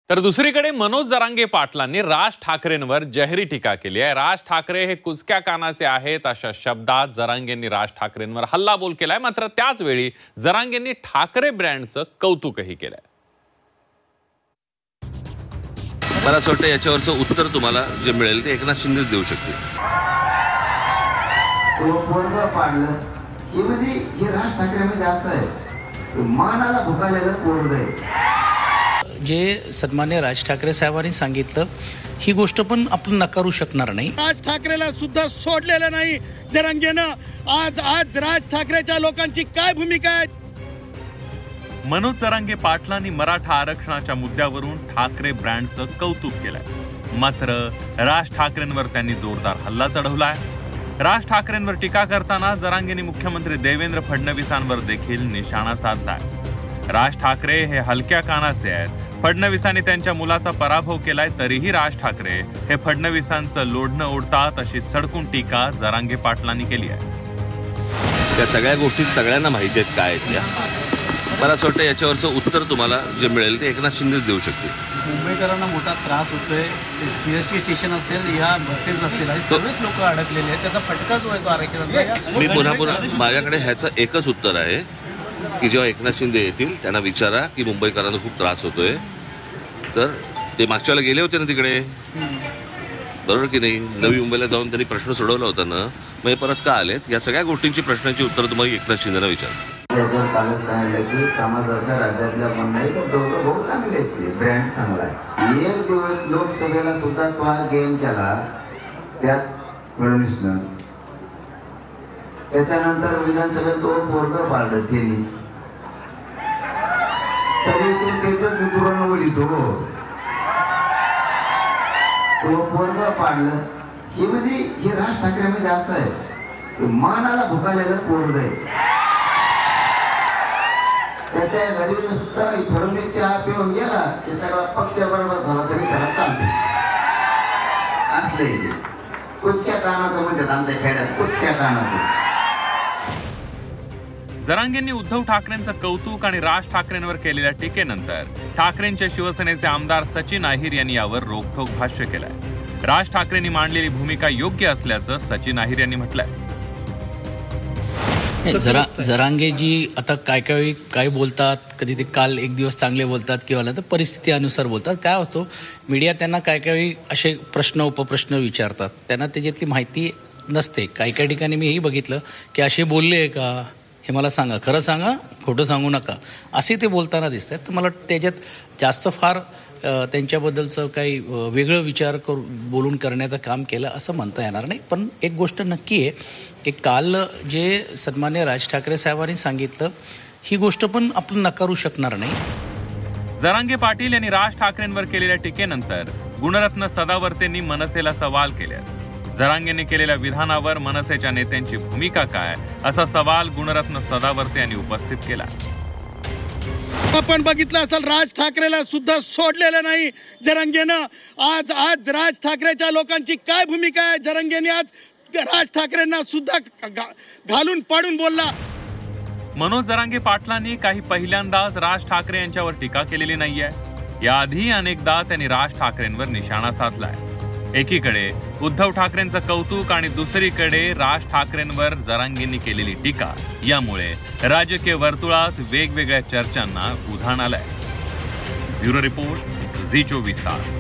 तर दुसरीकडे मनोज जरांगे पाटलांनी राज ठाकरेंवर जाहीर टीका केली आहे। राज ठाकरे हे कुचक्या कानाचे आहेत अशा शब्दात जरांगेंनी राज ठाकरेंवर हल्लाबोल केलाय। मात्र त्याच वेळी जरांगेंनी ठाकरे ब्रँडचं कौतुकही केलंय। मला असं वाटतं याच्यावरचं उत्तर तुम्हाला जे मिळेल ते एकनाथ शिंदेच देऊ शकतील। राज ठाकरेमध्ये असं आहे, मानाला भुकायला पोरग आहे। जे सन्मान्य राज ठाकरे साहेबांनी सांगितलं ही गोष्ट पण आपण नकारू शकणार नाही। राज ठाकरेला सुद्धा सोडलेलं नाही जरांगेनं। आज राज ठाकरेच्या लोकांची काय भूमिका आहे? मनोज जरांगे पाटलांनी मराठा आरक्षणाच्या मुद्द्यावरून ठाकरे ब्रँडचं कौतुक केलंय। मात्र राज ठाकरेंवर त्यांनी जोरदार हल्ला चढवलाय। राज ठाकरेंवर टीका करताना जरांगेंनी मुख्यमंत्री देवेंद्र फडणवीसांवर देखील निशाणा साधलाय। राज ठाकरे हे हलक्या कानाचे आहेत। फडणवीसांनी त्यांच्या मुलाचा पराभव केलाय तरीही राज ठाकरे हे फडणवीसांचं लोढणं ओढतात अशी सडकून टीका जरांगे पाटलांनी केली आहे। त्या सगळ्या गोष्टी सगळ्यांना माहिती आहेत काय आहेत त्या। मला असं वाटतं याच्यावरचं उत्तर तुम्हाला जे मिळेल ते एकनाथ शिंदेच देऊ शकतील। मुंबईकरांना मोठा त्रास होतोय। सीएसटी स्टेशन असेल या बसेस असेल सगळेच लोक अडकलेले आहेत, त्याचा फटका जो आहे तो आरक्षणाचा। मी पुन्हा माझ्याकडे ह्याचं एकच उत्तर आहे की जेव्हा एकनाथ शिंदे येतील त्यांना विचारा की मुंबईकरांना खूप त्रास होतोय, तर ते मागच्या वेळेला गेले होते ना तिकडे, बरोबर की नाही? नवी मुंबईला जाऊन त्यांनी प्रश्न सोडवला होता ना, मग परत का आलेत? या सगळ्या गोष्टींची प्रश्नांची उत्तर तुम्हाला एकनाथ शिंदेना विचारा। कालच सांगितलं की समाजाच्या राज्यातल्या पण नाही तर दोघं भाऊ चांगले आहेत, ब्रँड चांगला आहे। एक दिवस लोकसभेला सुद्धा तो हा गेम केला त्याच फडणवीसनं, त्याच्यानंतर विधानसभेत तो पोरग पाडलं टेनिस, तरी तो त्याच्याच दुरानं वळीतो तो पोरग पाडलं। हे राज ठाकरेमध्ये असं आहे, मानाला भुकायला पोरग आहे। त्याच्या घरी सुद्धा फडणवीस चहा पिऊन गेला की सगळा पक्ष बरोबर झाला तरी त्याला चालतो असले कुचक्या कानाचं म्हणतात आमच्या खेड्यात, कुचक्या कानाचं। जरांगेंनी उद्धव ठाकरेंचं कौतुक आणि राज ठाकरेंवर केलेल्या टीकेनंतर ठाकरेंचे शिवसेनेचे आमदार सचिन अहिर यांनी यावर रोखठोक भाष्य केलंय। राज ठाकरेंनी मांडलेली भूमिका योग्य असल्याचं सचिन अहिर यांनी म्हटलंय। जरांगेजी आता काय बोलतात, कधी ते काल एक दिवस चांगले बोलतात किंवा तर परिस्थिती अनुसार बोलतात। काय होतं, मीडिया त्यांना काय असे प्रश्न उपप्रश्न विचारतात, त्यांना त्याच्यातली माहिती नसते। काही ठिकाणी मी हेही बघितलं की असे बोलले का, हे मला सांगा, खरं सांगा, खोटं सांगू नका, असे ते बोलताना दिसत आहेत। तर मला त्याच्यात जास्त फार त्यांच्याबद्दलचं काही वेगळं विचार बोलून करण्याचं काम केलं असं म्हणता येणार नाही। पण एक गोष्ट नक्की आहे की काल जे सन्मान्य राज ठाकरे साहेबांनी सांगितलं ही गोष्ट पण आपण नकारू शकणार नाही। जरांगे पाटील यांनी राज ठाकरेंवर केलेल्या टीकेनंतर गुणरत्न सदावर्तेंनी मनसेला सवाल केले। जरांगेंनी केलेल्या विधानावर मनसेच्या नेत्यांची भूमिका काय असा सवाल गुणरत्न सदावर्ते यांनी उपस्थित केला। आपण बघितलं असेल राज ठाकरेला सुद्धा सोडलेलं नाही जरांगेनं। आज राज ठाकरेच्या लोकांची काय भूमिका आहे? जरांगेने आज राज ठाकरेंना सुद्धा घालून पाडून बोलला। मनोज जरांगे पाटलांनी काही पहिल्यांदाच राज ठाकरे यांच्यावर टीका केलेली नाहीये। याआधी अनेकदा त्यांनी राज ठाकरेंवर निशाणा साधलाय। एकीकडे उद्धव ठाकरेंचं कौतुक आणि दुसरीकडे राज ठाकरेंवर जरांगेंनी केलेली टीका, यामुळे राजकीय वर्तुळात वेगवेगळ्या चर्चांना उधाण आलंय। ब्युरो रिपोर्ट, झी 24 तास।